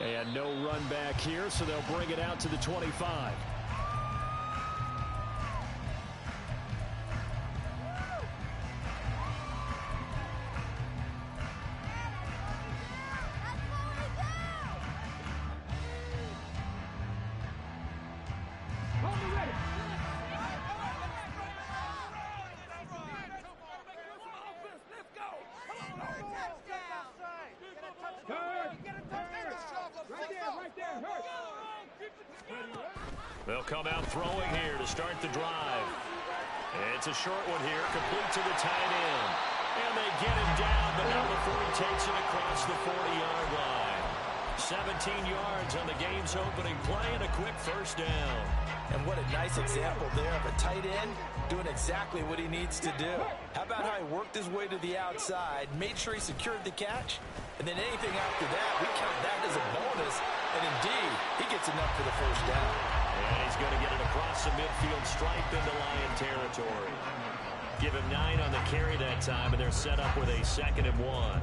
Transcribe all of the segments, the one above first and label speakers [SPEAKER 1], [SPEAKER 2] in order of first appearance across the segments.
[SPEAKER 1] And no run back here, so they'll bring it out to the 25.
[SPEAKER 2] They'll come out throwing here to start the drive. It's a short one here, complete to the tight end. And they get him down, but now before he takes it across the 40-yard line. 17 yards on the game's opening play and a quick first down.
[SPEAKER 3] And what a nice example there of a tight end doing exactly what he needs to do. How about how he worked his way to the outside, made sure he secured the catch, and then anything after that, we count that as a bonus. And indeed, he gets enough for the first down.
[SPEAKER 2] And he's going to get it across the midfield stripe into Lion territory. Give him 9 on the carry that time, and they're set up with a 2nd and 1.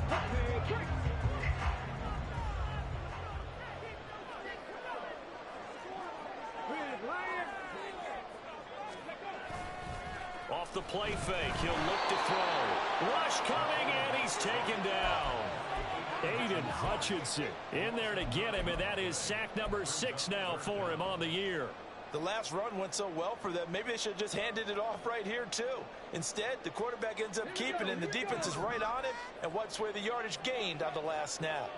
[SPEAKER 2] Off the play fake, he'll look to throw. Rush coming, and he's taken down.
[SPEAKER 1] Aiden Hutchinson in there to get him, and that is sack number 6 now for him on the year.
[SPEAKER 3] The last run went so well for them. Maybe they should have just handed it off right here, too. Instead, the quarterback ends up keeping it, and the defense is right on it and wipes away the yardage gained on the last snap.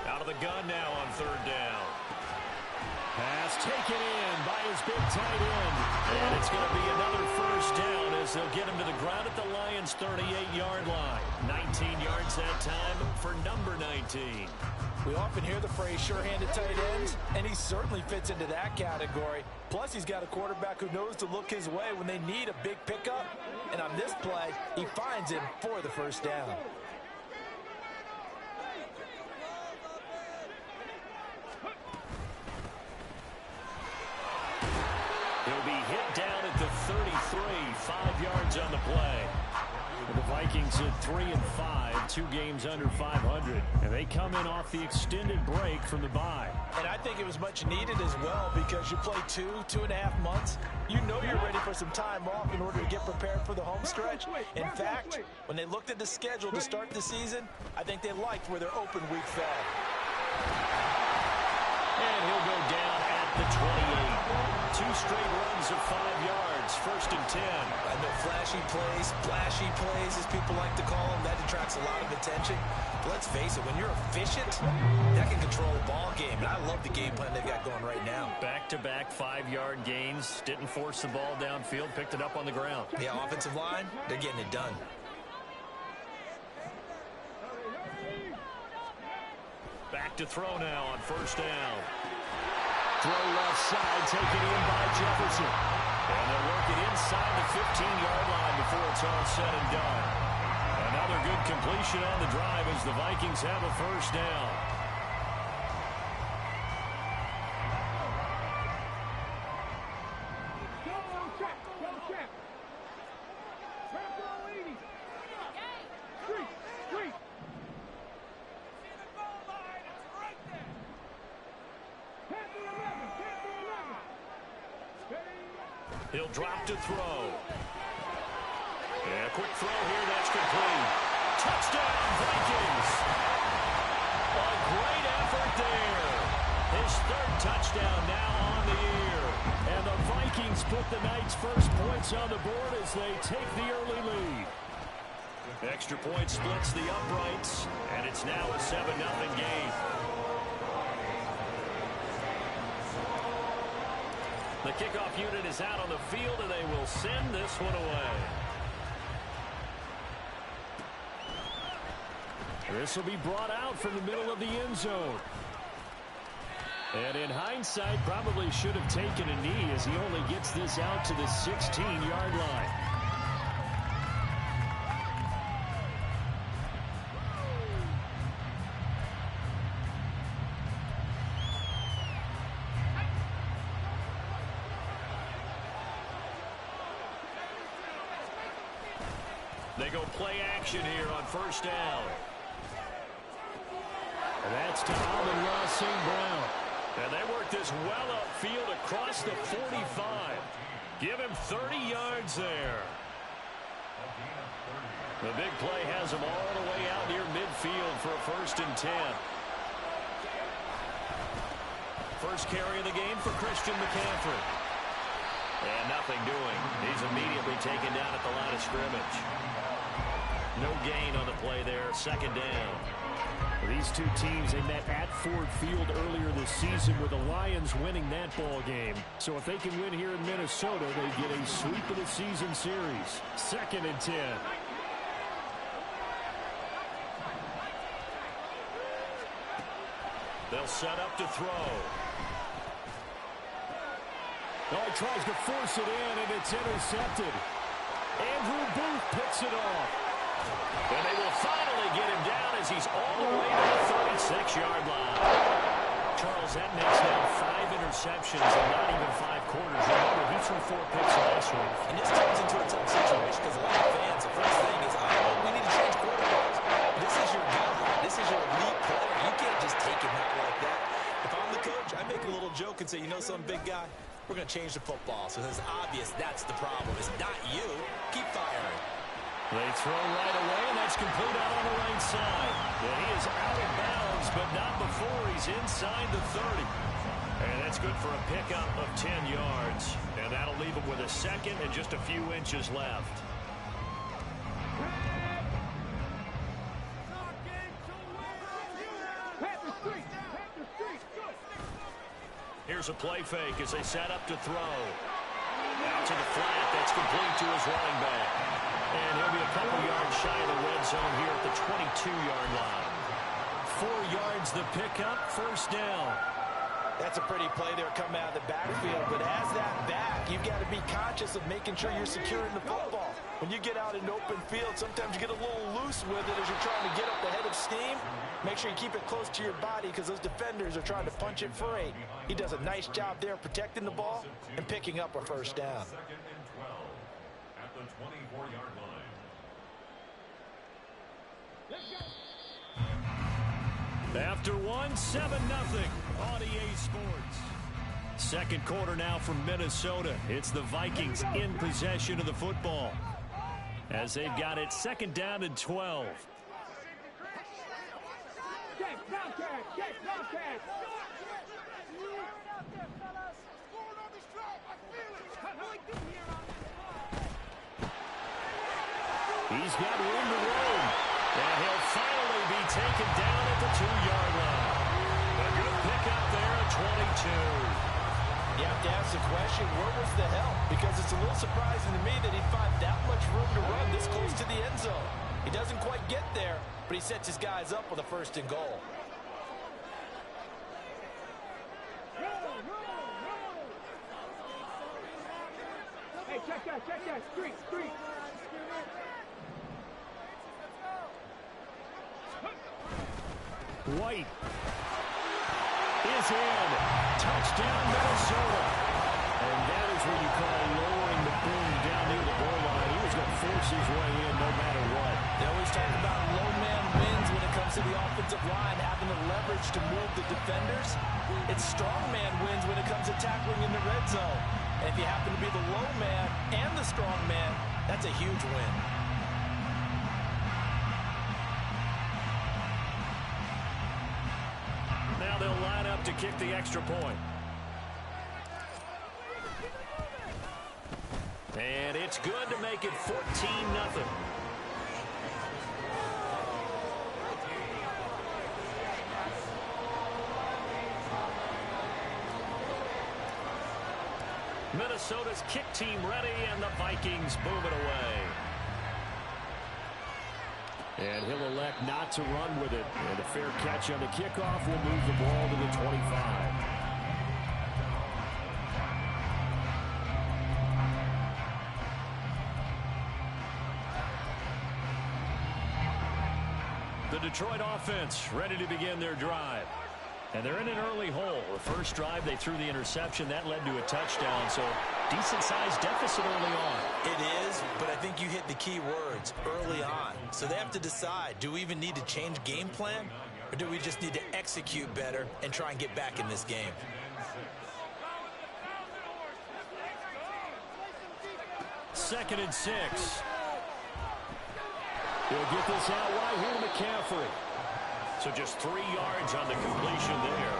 [SPEAKER 2] Out of the gun now on 3rd down.
[SPEAKER 1] Pass taken in by his big tight end.
[SPEAKER 2] And it's going to be another first down as they'll get him to the ground at the Lions' 38-yard line. 19 yards that time for number 19.
[SPEAKER 3] We often hear the phrase sure-handed tight ends, and he certainly fits into that category. Plus, he's got a quarterback who knows to look his way when they need a big pickup. And on this play, he finds him for the first down.
[SPEAKER 2] He'll be hit down at the 33, 5 yards on the play.
[SPEAKER 1] The Vikings at 3-5, 2 games under 500, and they come in off the extended break from the bye.
[SPEAKER 3] And I think it was much needed as well because you play 2.5 months. You know you're ready for some time off in order to get prepared for the home stretch. In fact, when they looked at the schedule to start the season, I think they liked where their open week fell.
[SPEAKER 2] And he'll go down at the 28. 2 straight runs of 5 yards, 1st and 10.
[SPEAKER 3] I know flashy plays, as people like to call them, that attracts a lot of attention. But let's face it, when you're efficient, that can control a ball game. And I love the game plan they've got going right now.
[SPEAKER 2] Back-to-back 5-yard gains, didn't force the ball downfield, picked it up on the ground.
[SPEAKER 3] Yeah, offensive line, they're getting it done.
[SPEAKER 2] Back to throw now on 1st down.
[SPEAKER 1] Throw left side, taken in by Jefferson.
[SPEAKER 2] And they'll work it inside the 15-yard line before it's all said and done. Another good completion on the drive as the Vikings have a first down. He'll drop to throw. And a quick throw here, that's complete. Touchdown, Vikings! A great effort there. His 3rd touchdown now on the year.
[SPEAKER 1] And the Vikings put the Knights' first points on the board as they take the early lead.
[SPEAKER 2] Extra point splits the uprights, and it's now a 7-0 game. The kickoff unit is out on the field, and they will send this one away.
[SPEAKER 1] This will be brought out from the middle of the end zone. And in hindsight, probably should have taken a knee as he only gets this out to the 16-yard line.
[SPEAKER 2] They go play action here on first down.
[SPEAKER 1] And that's to Amon-Ra St. Brown.
[SPEAKER 2] And they work this well upfield across the 45. Give him 30 yards there. The big play has him all the way out near midfield for a 1st and 10. First carry of the game for Christian McCaffrey. And nothing doing. He's immediately taken down at the line of scrimmage. No gain on the play there. 2nd down.
[SPEAKER 1] These two teams, they met at Ford Field earlier this season with the Lions winning that ball game. So if they can win here in Minnesota, they get a sweep of the season series. 2nd and 10.
[SPEAKER 2] They'll set up to throw.
[SPEAKER 1] Oh, he tries to force it in, and it's intercepted. Andrew Booth picks it off.
[SPEAKER 2] And they will finally get him down as he's all the way to the 36-yard line. Charles, that makes now 5 interceptions in not even 5 quarters. Remember, he threw 4 picks last week.
[SPEAKER 3] And this turns into a tough situation because a lot of fans, the first thing is, oh, we need to change quarterbacks. This is your guy. This is your elite player. You can't just take him out like that. If I'm the coach, I make a little joke and say, you know something, big guy? We're going to change the football. So it's obvious that's the problem. It's not you. Keep firing.
[SPEAKER 2] They throw right away, and that's complete out on the right side. And he is out of bounds, but not before he's inside the 30. And that's good for a pickup of 10 yards. And that'll leave him with a 2nd and just a few inches left. Here's a play fake as they set up to throw. Out to the flat. That's complete to his running back. And he'll be a couple yards shy of the red zone here at the 22-yard line.
[SPEAKER 1] 4 yards the pickup, 1st down.
[SPEAKER 3] That's a pretty play there coming out of the backfield. But as that back, you've got to be conscious of making sure you're securing the football. When you get out in open field, sometimes you get a little loose with it as you're trying to get up the head of steam. Make sure you keep it close to your body because those defenders are trying to punch it free. He does a nice job there protecting the ball and picking up a 1st down.
[SPEAKER 4] 2nd and 12 at the 24-yard line.
[SPEAKER 1] After 1, 7-0 on EA Sports.
[SPEAKER 2] 2nd quarter now from Minnesota. It's the Vikings in possession of the football as they've got it 2nd down and 12. He's got room to roam. And he'll finally be taken down at the 2-yard line. A good pickup there at 22.
[SPEAKER 3] You have to ask the question, where was the help? Because it's a little surprising to me that he'd find that much room to run this close to the end zone. He doesn't quite get there, but he sets his guys up with a 1st and goal.
[SPEAKER 5] Hey, check that, street.
[SPEAKER 1] White is in. Touchdown, Minnesota. And that is what you call lowering the boom down near the goal line. He was going to force his way in no matter what.
[SPEAKER 3] They always talk about low man wins when it comes to the offensive line, having the leverage to move the defenders. It's strong man wins when it comes to tackling in the red zone. And if you happen to be the low man and the strong man, that's a huge win.
[SPEAKER 2] Now they'll line up to kick the extra point. And it's good to make it 14-0. Minnesota's kick team ready, and the Vikings boom it away.
[SPEAKER 1] And he'll elect not to run with it. And a fair catch on the kickoff will move the ball to the 25.
[SPEAKER 2] The Detroit offense ready to begin their drive. And they're in an early hole. The first drive, they threw the interception. That led to a touchdown, so decent-sized deficit early on.
[SPEAKER 3] It is, but I think you hit the key words early on. So they have to decide, do we even need to change game plan, or do we just need to execute better and try and get back in this game?
[SPEAKER 1] Second and 6. He'll get this out wide here to McCaffrey.
[SPEAKER 2] So just 3 yards on the completion there.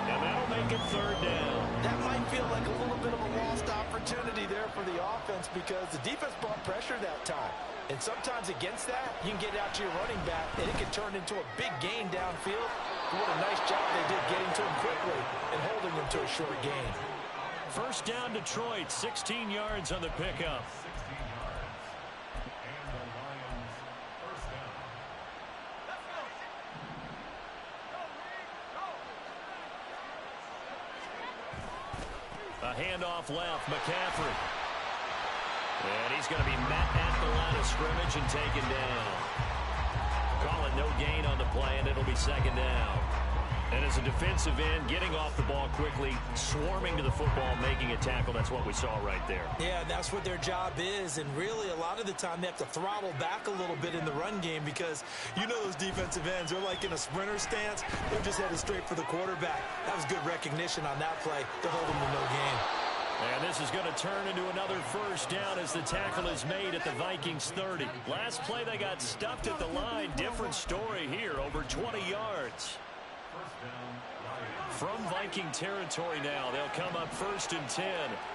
[SPEAKER 2] And that'll make it third down.
[SPEAKER 3] That might feel like a little bit of a lost opportunity there for the offense because the defense brought pressure that time. And sometimes against that, you can get out to your running back, and it can turn into a big gain downfield. What a nice job they did getting to him quickly and holding him to a short gain.
[SPEAKER 2] First down, Detroit, 16 yards on the pickup. A handoff left, McCaffrey. And he's going to be met at the line of scrimmage and taken down. Call it no gain on the play, and it'll be second down. And as a defensive end, getting off the ball quickly, swarming to the football, making a tackle, that's what we saw right there.
[SPEAKER 3] Yeah, that's what their job is, and really a lot of the time they have to throttle back a little bit in the run game because you know those defensive ends, they're like in a sprinter stance. They're just headed straight for the quarterback. That was good recognition on that play to hold them to no gain.
[SPEAKER 2] And this is going to turn into another first down as the tackle is made at the Vikings 30. Last play they got stuffed at the line. Different story here, over 20 yards. From Viking territory now, they'll come up 1st and 10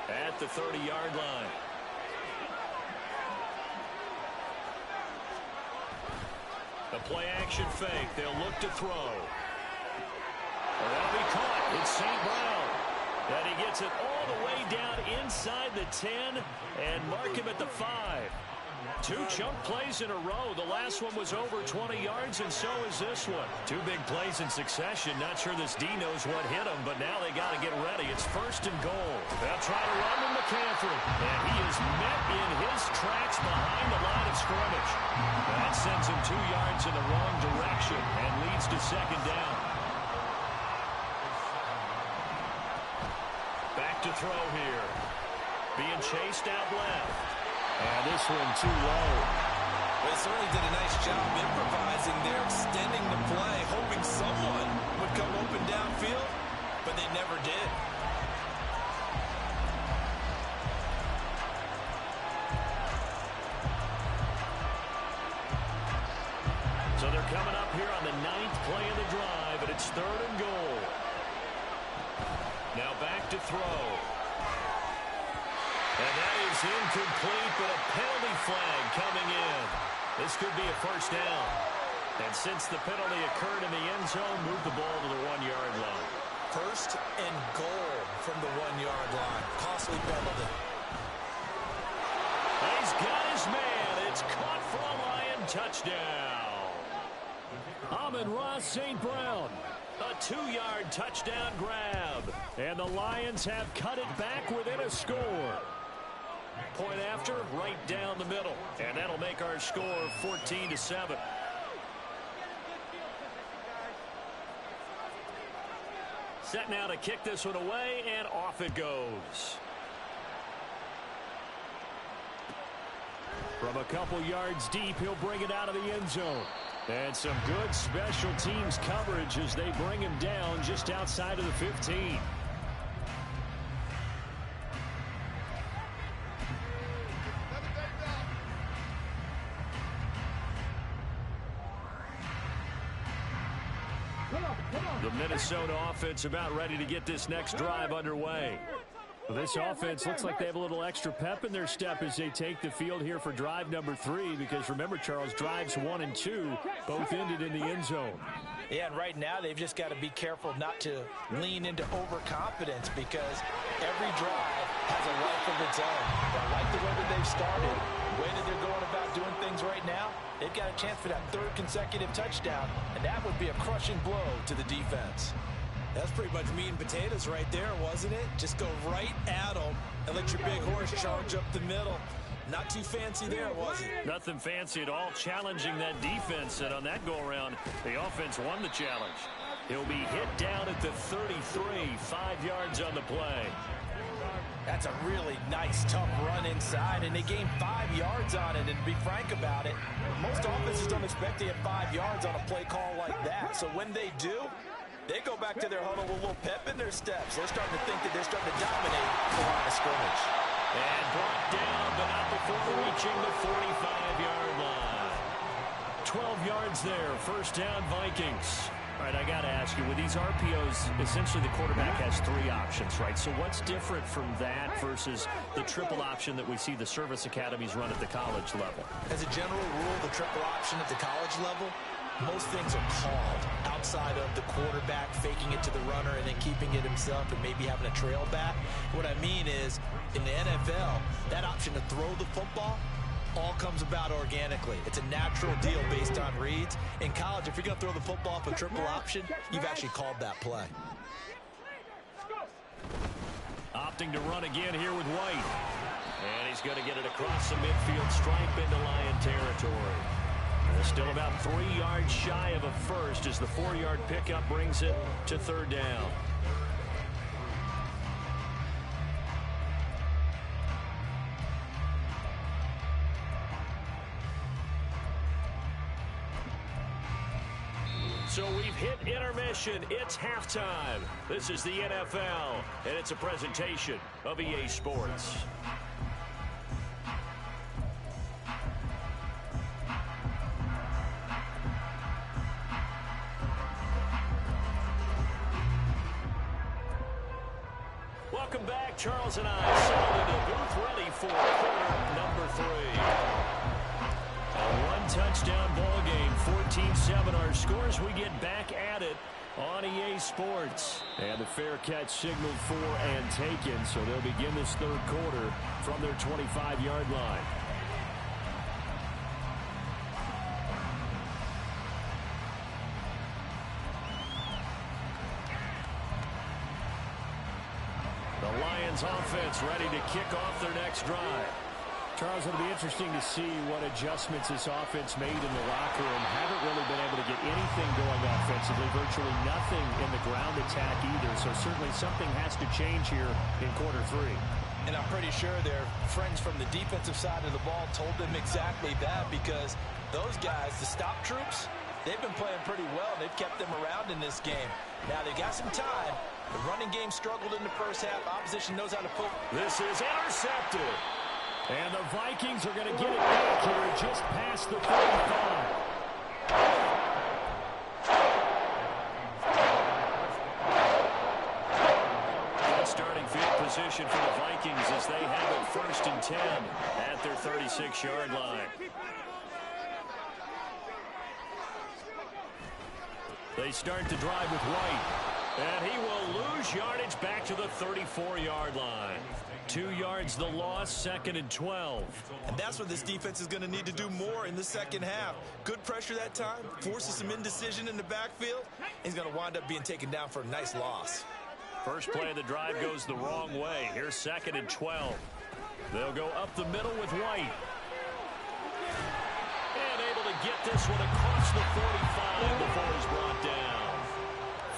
[SPEAKER 2] at the 30-yard line. The play-action fake. They'll look to throw. That'll be caught. It's St. Brown. And he gets it all the way down inside the 10 and mark him at the 5. 2 chunk plays in a row. The last one was over 20 yards, and so is this one. 2 big plays in succession. Not sure this D knows what hit him, but now they got to get ready. It's 1st and goal. They'll try to run with McCaffrey, and he is met in his tracks behind the line of scrimmage. That sends him 2 yards in the wrong direction and leads to second down. Back to throw here. Being chased out left.
[SPEAKER 1] And this one too low.
[SPEAKER 3] They certainly did a nice job improvising there, extending the play, hoping someone would come open downfield, but they never did.
[SPEAKER 2] So they're coming up here on the 9th play of the drive, and it's 3rd and goal. Now back to throw. And that is incomplete, but a penalty flag coming in. This could be a first down. And since the penalty occurred in the end zone, move the ball to the 1-yard line.
[SPEAKER 3] 1st and goal from the 1-yard line. Costly penalty.
[SPEAKER 2] He's got his man. It's caught for a Lion touchdown.
[SPEAKER 1] Amon-Ra St. Brown.
[SPEAKER 2] A 2-yard touchdown grab.
[SPEAKER 1] And the Lions have cut it back within a score.
[SPEAKER 2] Point after, right down the middle. And that'll make our score 14-7. Set now to kick this one away, and off it goes.
[SPEAKER 1] From a couple yards deep, he'll bring it out of the end zone. And some good special teams coverage as they bring him down just outside of the 15.
[SPEAKER 2] The Minnesota offense about ready to get this next drive underway.
[SPEAKER 1] Well, this offense looks like they have a little extra pep in their step as they take the field here for drive number 3, because remember, Charles, drives 1 and 2 both ended in the end zone.
[SPEAKER 3] Yeah, and right now they've just got to be careful not to lean into overconfidence because every drive has a life of its own. But I like the way that they've started, the way that they're going about doing things right now. They've got a chance for that 3rd consecutive touchdown, and that would be a crushing blow to the defense. That's pretty much meat and potatoes right there, wasn't it? Just go right at them and let your big horse charge up the middle. Not too fancy there, was it?
[SPEAKER 2] Nothing fancy at all, challenging that defense, and on that go-around, the offense won the challenge. He'll be hit down at the 33, 5 yards on the play.
[SPEAKER 3] That's a really nice, tough run inside, and they gained 5 yards on it. And to be frank about it, most offenses don't expect to get 5 yards on a play call like that. So when they do, they go back to their huddle with a little pep in their steps. They're starting to think that they're starting to dominate the line of scrimmage.
[SPEAKER 2] And brought down, but not before reaching the 45-yard line. 12 yards there, first down Vikings. All right, I got to ask you, with these RPOs, essentially the quarterback has 3 options, right? So what's different from that versus the triple option that we see the service academies run at the college level?
[SPEAKER 3] As a general rule, the triple option at the college level, most things are called outside of the quarterback faking it to the runner and then keeping it himself and maybe having a trail back. What I mean is, in the NFL, that option to throw the football all comes about organically. It's a natural deal based on reads. In college, if you're going to throw the football off a triple option, you've actually called that play.
[SPEAKER 2] Opting to run again here with White. And he's going to get it across the midfield stripe into Lion territory. They're still about 3 yards shy of a first as the 4-yard pickup brings it to third down. So we've hit intermission. It's halftime. This is the NFL, and it's a presentation of EA Sports. Welcome back. Charles and I settled into the booth ready for quarter number 3. A one-touchdown ball game, 14-7 our scores. We get back at it on EA Sports. And the fair catch signaled for and taken, so they'll begin this third quarter from their 25-yard line. The Lions offense ready to kick off their next drive. Charles, it'll be interesting to see what adjustments this offense made in the locker room. Haven't really been able to get anything going offensively, virtually nothing in the ground attack either. So certainly something has to change here in quarter 3.
[SPEAKER 3] And I'm pretty sure their friends from the defensive side of the ball told them exactly that, because those guys, the stop troops, they've been playing pretty well. They've kept them around in this game. Now they've got some time. The running game struggled in the first half. Opposition knows how to put.
[SPEAKER 2] This is intercepted. And the Vikings are going to get it back here just past the 35. Good starting field position for the Vikings as they have it 1st and 10 at their 36-yard line. They start the drive with White. And he will lose yardage back to the 34-yard line. 2 yards the loss, 2nd and 12.
[SPEAKER 3] And that's what this defense is going to need to do more in the second half. Good pressure that time, forces some indecision in the backfield. He's going to wind up being taken down for a nice loss.
[SPEAKER 2] First play of the drive goes the wrong way. Here's 2nd and 12. They'll go up the middle with White. And able to get this one across the 45 before he's brought down.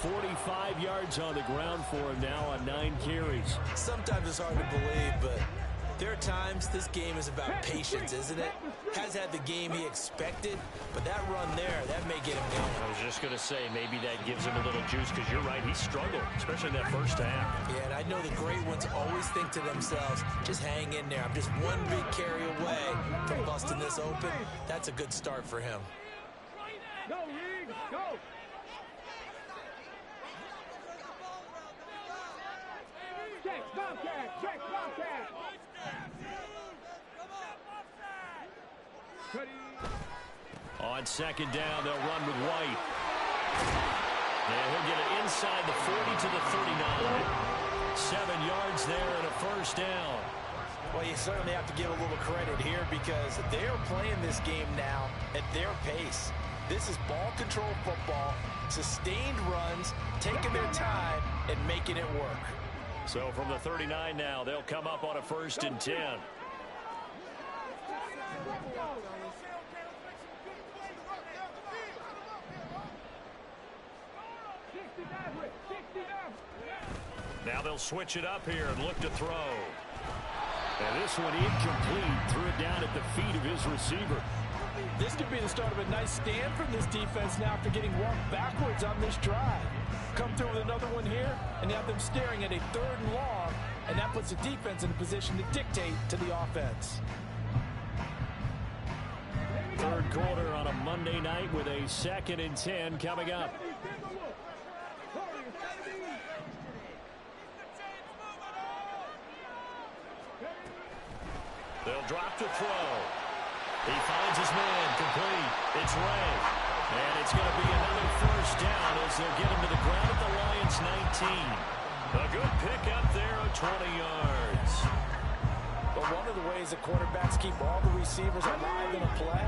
[SPEAKER 2] 45 yards on the ground for him now on 9 carries.
[SPEAKER 3] Sometimes it's hard to believe, but there are times this game is about patience, isn't it? Has had the game he expected, but that run there, that may get him going.
[SPEAKER 2] I was just going to say, maybe that gives him a little juice, because you're right, he struggled, especially in that first half.
[SPEAKER 3] Yeah, and I know the great ones always think to themselves, just hang in there. I'm just one big carry away from busting this open. That's a good start for him.
[SPEAKER 5] Go, Reed, go! Check, Bobcat! Check, Bobcat!
[SPEAKER 2] On 2nd down, they'll run with White. And he'll get it inside the 40 to the 39. 7 yards there and a first down.
[SPEAKER 3] Well, you certainly have to give a little credit here, because they're playing this game now at their pace. This is ball control football, sustained runs, taking their time and making it work.
[SPEAKER 2] So from the 39 now, they'll come up on a 1st and 10. Now they'll switch it up here and look to throw.
[SPEAKER 1] And this one incomplete. Threw it down at the feet of his receiver.
[SPEAKER 3] This could be the start of a nice stand from this defense now after getting walked backwards on this drive. Come through with another one here, and you have them staring at a 3rd and long, and that puts the defense in a position to dictate to the offense.
[SPEAKER 1] Third quarter on a Monday night with a 2nd and 10 coming up.
[SPEAKER 2] They'll drop to throw. He finds his man, complete. It's Ray. And it's going to be another first down as they'll get him to the ground at the Lions' 19. A good pickup there of 20 yards.
[SPEAKER 3] But one of the ways that quarterbacks keep all the receivers alive in a play,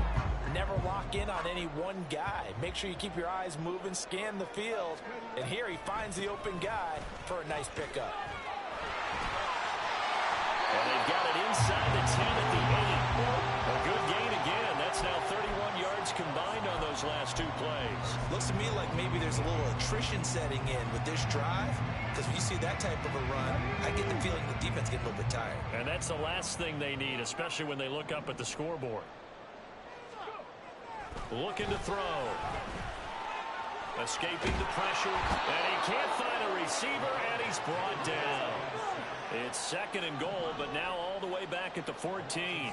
[SPEAKER 3] never lock in on any one guy. Make sure you keep your eyes moving, scan the field. And here he finds the open guy for a nice pickup.
[SPEAKER 2] And they've got it inside the 10 at the 8. A good gain again. That's now 31 yards combined on those last 2 plays.
[SPEAKER 3] Looks to me like maybe there's a little attrition setting in with this drive. Because when you see that type of a run, I get the feeling the defense getting a little bit tired.
[SPEAKER 2] And that's the last thing they need, especially when they look up at the scoreboard. Looking to throw. Escaping the pressure. And he can't find a receiver, and he's brought down. It's 2nd and goal, but now all the way back at the 14.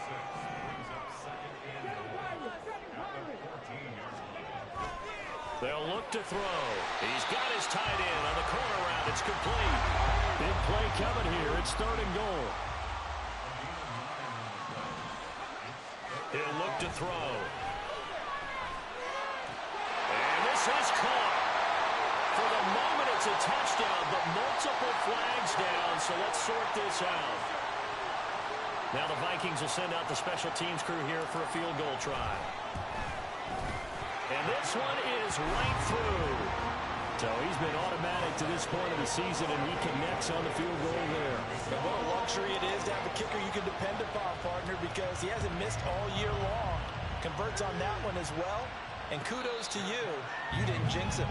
[SPEAKER 2] They'll look to throw. He's got his tight end on the corner route. It's complete.
[SPEAKER 1] Big play coming here. It's 3rd and goal.
[SPEAKER 2] He'll look to throw. And this is caught. For the moment, it's a touchdown, but multiple flags down, so let's sort this out. Now the Vikings will send out the special teams crew here for a field goal try. And this one is right through.
[SPEAKER 1] So he's been automatic to this point of the season, and he connects on the field goal there.
[SPEAKER 3] And what a luxury it is to have a kicker you can depend upon, partner, because he hasn't missed all year long. Converts on that one as well. And kudos to you. You didn't jinx him.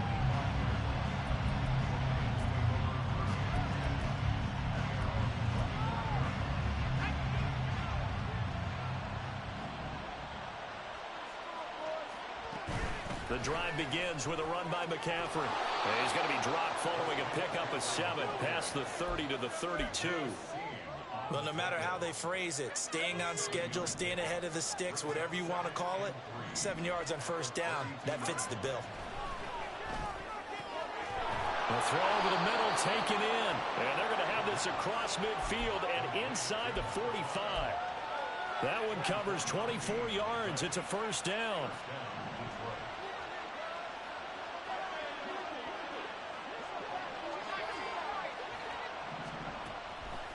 [SPEAKER 2] The drive begins with a run by McCaffrey. And he's going to be dropped following a pickup of 7 past the 30 to the 32.
[SPEAKER 3] Well, no matter how they phrase it, staying on schedule, staying ahead of the sticks, whatever you want to call it, 7 yards on first down, that fits the bill.
[SPEAKER 2] The throw over the middle taken in. And they're going to have this across midfield and inside the 45. That one covers 24 yards. It's a first down.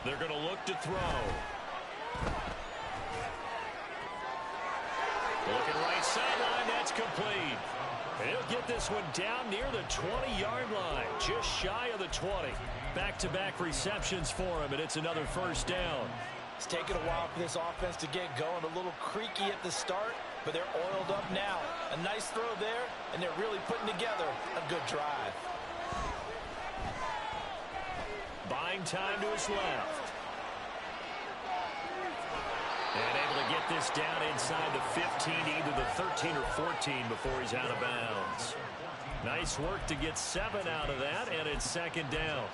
[SPEAKER 2] They're going to look to throw. Looking right sideline, that's complete. And he'll get this one down near the 20-yard line, just shy of the 20. Back-to-back receptions for him, and it's another first down.
[SPEAKER 3] It's taken a while for this offense to get going. A little creaky at the start, but they're oiled up now. A nice throw there, and they're really putting together a good drive.
[SPEAKER 2] Buying time to his left. And able to get this down inside the 15, either the 13 or 14 before he's out of bounds. Nice work to get 7 out of that, and it's 2nd down.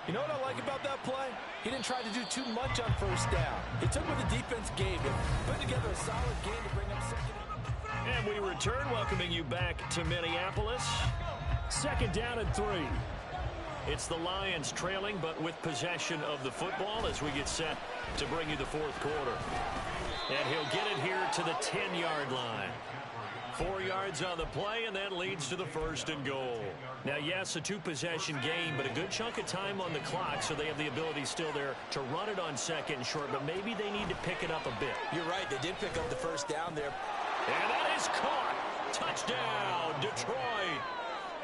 [SPEAKER 3] You know what I like about that play? He didn't try to do too much on first down. He took what the defense gave him, put together a solid game to bring up 2nd.
[SPEAKER 2] And we return, welcoming you back to Minneapolis.
[SPEAKER 1] 2nd down and 3.
[SPEAKER 2] It's the Lions trailing, but with possession of the football as we get set to bring you the 4th quarter. And he'll get it here to the 10-yard line. 4 yards on the play, and that leads to the 1st and goal. Now, yes, a 2-possession game, but a good chunk of time on the clock, so they have the ability still there to run it on 2nd and short, but maybe they need to pick it up a bit.
[SPEAKER 3] You're right, they did pick up the first down there.
[SPEAKER 2] And that is caught. Touchdown, Detroit.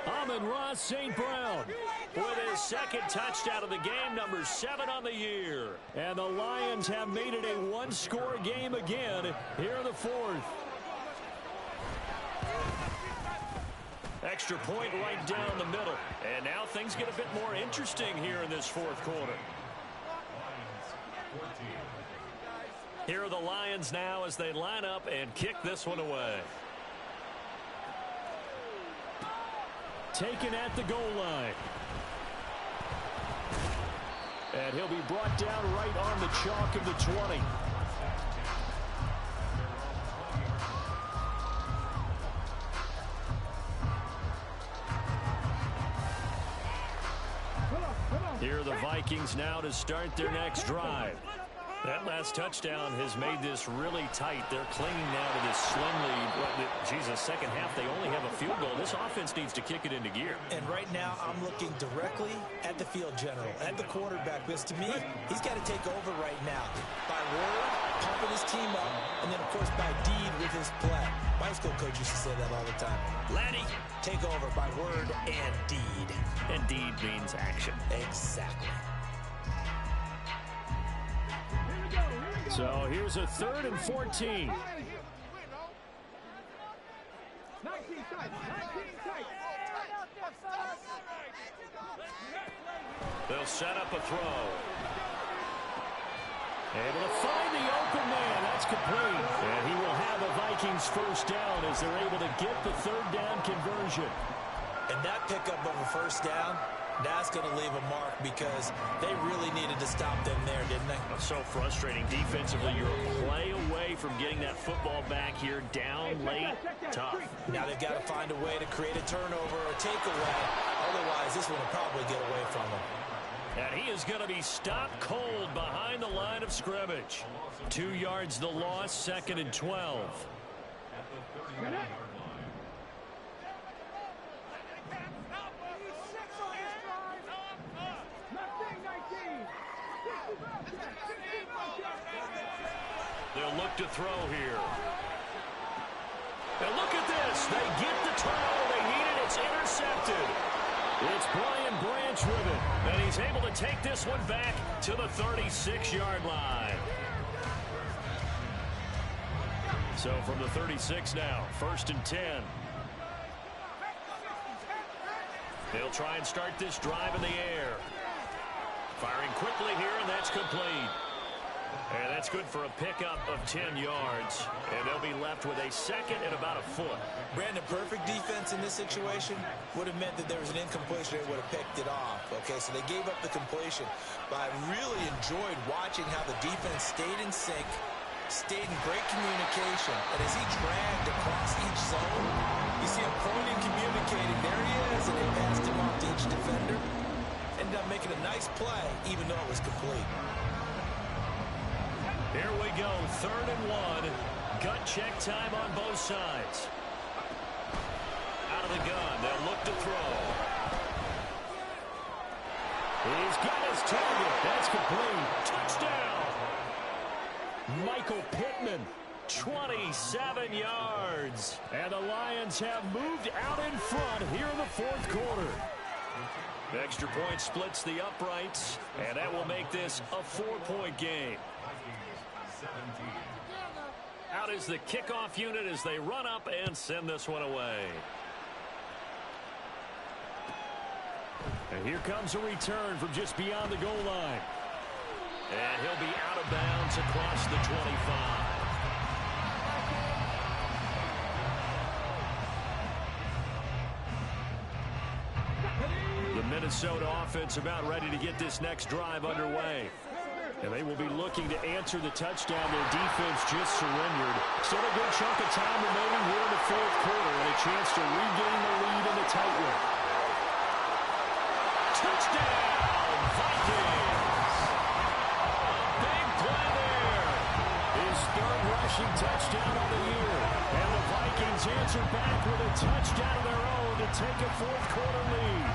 [SPEAKER 1] Amon-Ra St. Brown
[SPEAKER 2] with his 2nd touchdown of the game, number 7 on the year.
[SPEAKER 1] And the Lions have made it a one-score game again here in the 4th.
[SPEAKER 2] Extra point right down the middle. And now things get a bit more interesting here in this 4th quarter. Here are the Lions now as they line up and kick this one away.
[SPEAKER 1] Taken at the goal line. And he'll be brought down right on the chalk of the 20. Here are the Vikings now to start their next drive.
[SPEAKER 2] That last touchdown has made this really tight. They're clinging now to this slim lead. Jesus, second half, they only have a field goal. This offense needs to kick it into gear.
[SPEAKER 3] And right now, I'm looking directly at the field general, at the quarterback, because to me, he's got to take over right now. By word, pumping his team up, and then, of course, by deed with his play. My school coach used to say that all the time. Laddie, take over by word and deed.
[SPEAKER 2] And deed means action.
[SPEAKER 3] Exactly.
[SPEAKER 1] So here's a 3rd and 14.
[SPEAKER 5] 19 tight.
[SPEAKER 2] They'll set up a throw.
[SPEAKER 1] Able to find the open man. That's complete. And he will have a Vikings first down as they're able to get the 3rd down conversion.
[SPEAKER 3] And that pickup of a first down, that's going to leave a mark because they really needed to stop them there, didn't they?
[SPEAKER 2] So frustrating defensively. You're a play away from getting that football back here down late. Tough.
[SPEAKER 3] Now they've got to find a way to create a turnover or a takeaway. Otherwise, this one will probably get away from them.
[SPEAKER 2] And he is going to be stopped cold behind the line of scrimmage. 2 yards the loss, 2nd and 12. They'll look to throw here. And look at this. They get the turnover they needed. It's intercepted.
[SPEAKER 1] It's Brian Branch with it.
[SPEAKER 2] And he's able to take this one back to the 36-yard line. So from the 36 now, 1st and 10. They'll try and start this drive in the air. Firing quickly here, and that's complete. And that's good for a pickup of 10 yards. And they'll be left with a 2nd and about a foot.
[SPEAKER 3] Brandon, perfect defense in this situation would have meant that there was an incompletion. They would have picked it off. Okay, so they gave up the completion. But I really enjoyed watching how the defense stayed in sync, stayed in great communication. And as he dragged across each zone, you see him pointing, communicating. There he is, and they passed him off to each defender. Ended up making a nice play, even though it was complete.
[SPEAKER 2] Here we go, 3rd and 1. Gut check time on both sides. Out of the gun, they'll look to throw.
[SPEAKER 1] He's got his target. That's complete.
[SPEAKER 2] Touchdown!
[SPEAKER 1] Michael Pittman, 27 yards. And the Lions have moved out in front here in the 4th quarter.
[SPEAKER 2] The extra point splits the uprights, and that will make this a 4-point game. Out is the kickoff unit as they run up and send this one away.
[SPEAKER 1] And here comes a return from just beyond the goal line.
[SPEAKER 2] And he'll be out of bounds across the 25.
[SPEAKER 1] The Minnesota offense about ready to get this next drive underway. And they will be looking to answer the touchdown their defense just surrendered. Still a good chunk of time remaining here in the 4th quarter and a chance to regain the lead in the tight one.
[SPEAKER 2] Touchdown, Vikings! Big play there.
[SPEAKER 1] His 3rd rushing touchdown of the year. And the Vikings answer back with a touchdown of their own to take a 4th quarter lead.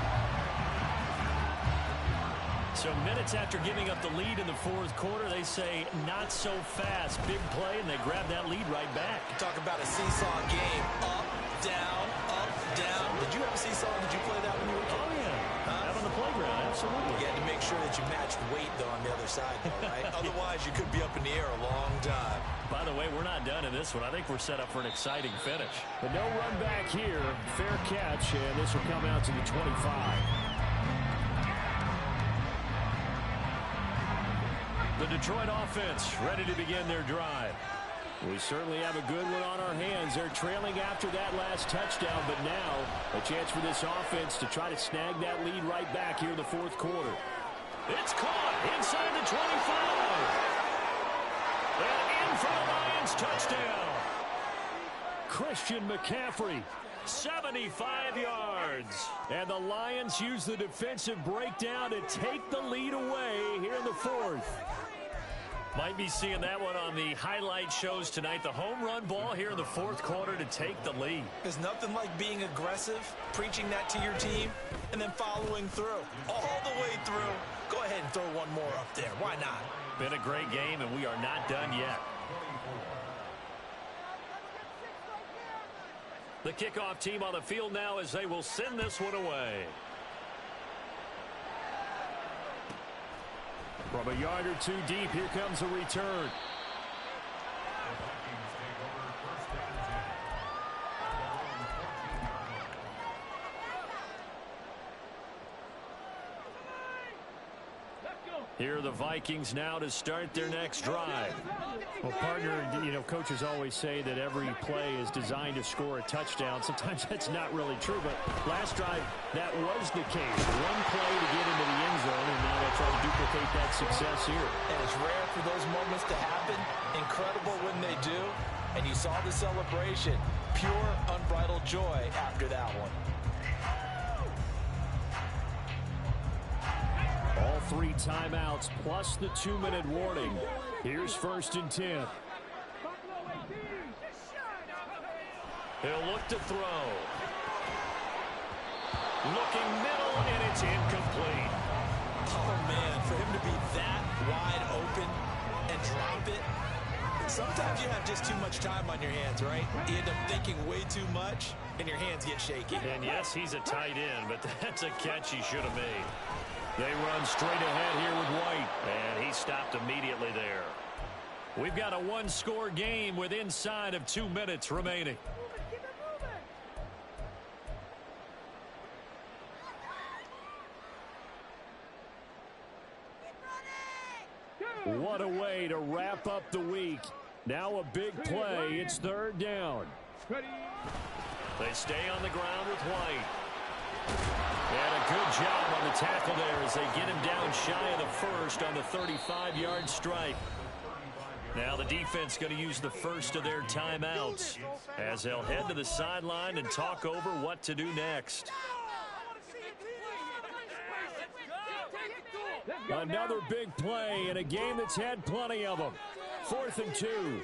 [SPEAKER 2] So minutes after giving up the lead in the 4th quarter, they say not so fast. Big play, and they grab that lead right back.
[SPEAKER 3] Talk about a seesaw game. Up, down, up, down. Did you have a seesaw? Did you play that when you were a kid?
[SPEAKER 1] Oh, yeah. Out on the playground, absolutely.
[SPEAKER 3] You had to make sure that you matched weight, though, on the other side, though, right? Otherwise, you could be up in the air a long time.
[SPEAKER 2] By the way, we're not done in this one. I think we're set up for an exciting finish.
[SPEAKER 1] But no run back here. Fair catch, and this will come out to the 25.
[SPEAKER 2] The Detroit offense ready to begin their drive.
[SPEAKER 1] We certainly have a good one on our hands. They're trailing after that last touchdown, but now a chance for this offense to try to snag that lead right back here in the fourth quarter.
[SPEAKER 2] It's caught inside the 25. And in for the Lions touchdown.
[SPEAKER 1] Christian McCaffrey.
[SPEAKER 2] 75 yards.
[SPEAKER 1] And the Lions use the defensive breakdown to take the lead away here in the fourth.
[SPEAKER 2] Might be seeing that one on the highlight shows tonight. The home run ball here in the fourth quarter to take the lead.
[SPEAKER 3] There's nothing like being aggressive, preaching that to your team, and then following through. All the way through. Go ahead and throw one more up there. Why not?
[SPEAKER 2] Been a great game, and we are not done yet. The kickoff team on the field now as they will send this one away.
[SPEAKER 1] From a yard or two deep, here comes a return.
[SPEAKER 2] Here are the Vikings now to start their next drive.
[SPEAKER 1] Well, partner, coaches always say that every play is designed to score a touchdown. Sometimes that's not really true, but last drive, that was the case. One play to get into the end zone, and now they'll try to duplicate that success here.
[SPEAKER 3] And it's rare for those moments to happen. Incredible when they do. And you saw the celebration. Pure, unbridled joy after that one.
[SPEAKER 1] All 3 timeouts plus the 2-minute warning. Here's 1st and 10.
[SPEAKER 2] He'll look to throw. Looking middle, and it's incomplete.
[SPEAKER 3] Oh, man, for him to be that wide open and drop it. Sometimes you have just too much time on your hands, right? You end up thinking way too much, and your hands get shaky.
[SPEAKER 2] And yes, he's a tight end, but that's a catch he should have made. They run straight ahead here with White, and he stopped immediately there. We've got a one-score game with inside of 2 minutes remaining.
[SPEAKER 1] What a way to wrap up the week. Now a big play. It's 3rd down.
[SPEAKER 2] They stay on the ground with White. And a good job on the tackle there as they get him down shy of the first on the 35-yard strike. Now the defense going to use the first of their timeouts as they'll head to the sideline and talk over what to do next.
[SPEAKER 1] Another big play in a game that's had plenty of them. 4th and 2.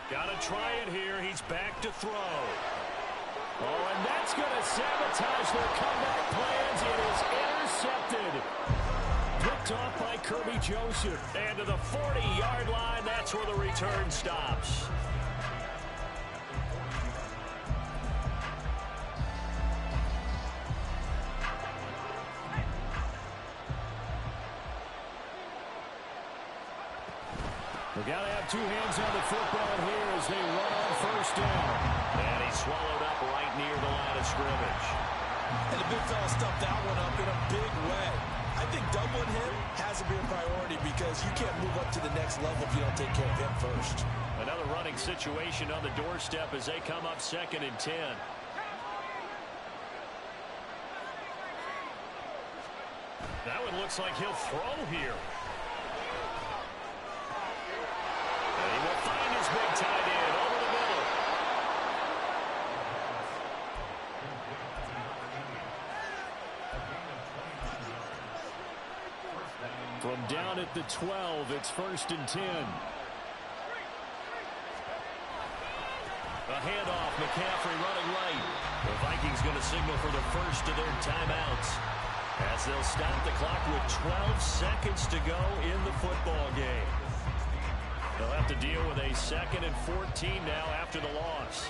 [SPEAKER 2] Got to try it here. He's back to throw.
[SPEAKER 1] Oh, and that's going to sabotage their comeback plans. It is intercepted. Picked off by Kirby Joseph.
[SPEAKER 2] And to the 40-yard line, that's where the return stops.
[SPEAKER 1] They got to have 2 hands on the football here as they run on 1st down.
[SPEAKER 2] And he swallowed up right near the line of scrimmage.
[SPEAKER 3] And the big fella stuffed that one up in a big way. I think doubling him has to be a priority because you can't move up to the next level if you don't take care of him first.
[SPEAKER 2] Another running situation on the doorstep as they come up 2nd and 10. That one looks like he'll throw here. And he will find his big tight end over the middle.
[SPEAKER 1] From down at the 12, it's 1st and 10.
[SPEAKER 2] A handoff, McCaffrey running right. The Vikings going to signal for the first of their timeouts as they'll stop the clock with 12 seconds to go in the football game. They'll have to deal with a 2nd and 14 now after the loss.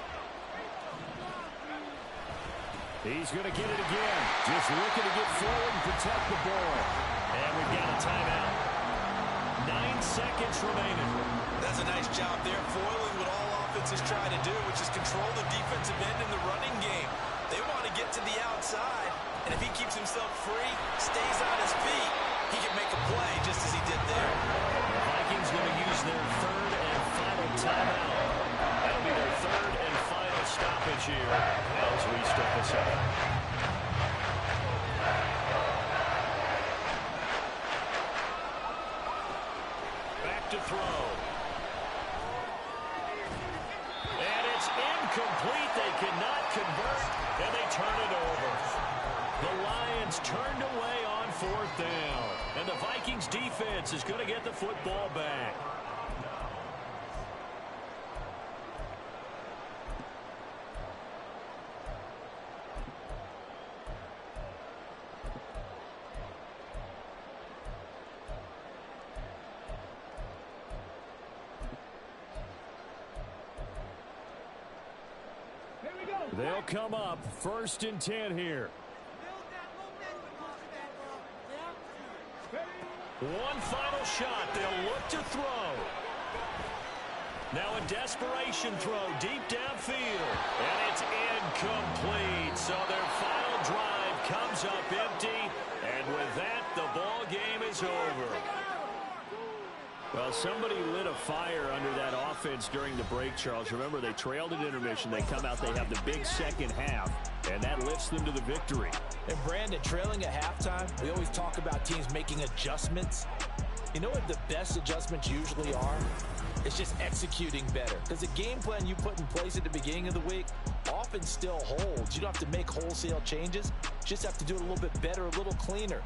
[SPEAKER 1] He's going to get it again. Just looking to get forward and protect the ball.
[SPEAKER 2] And we've got a timeout. 9 seconds remaining.
[SPEAKER 3] That's a nice job there, foiling what all offenses try to do, which is control the defensive end in the running game. They want to get to the outside, and if he keeps himself free, stays on his feet, he can make a play just as he did there.
[SPEAKER 2] The Vikings going to use their third and final timeout. That'll be their third and final stoppage here as we step aside. Back to throw. And it's incomplete. They cannot convert, and they turn it over. The Lions turned away on 4th down. And the Vikings defense is going to get the football back.
[SPEAKER 5] Here we go.
[SPEAKER 1] They'll come up 1st and 10 here.
[SPEAKER 2] One final shot. They'll look to throw. Now a desperation throw deep downfield. And it's incomplete. So their final drive comes up empty. And with that, the ball game is over.
[SPEAKER 1] Well, somebody lit a fire under that offense during the break, Charles. Remember, they trailed at intermission. They come out, they have the big second half, and that lifts them to the victory.
[SPEAKER 3] And Brandon, trailing at halftime, we always talk about teams making adjustments. You know what the best adjustments usually are? It's just executing better. Because the game plan you put in place at the beginning of the week often still holds. You don't have to make wholesale changes. You just have to do it a little bit better, a little cleaner.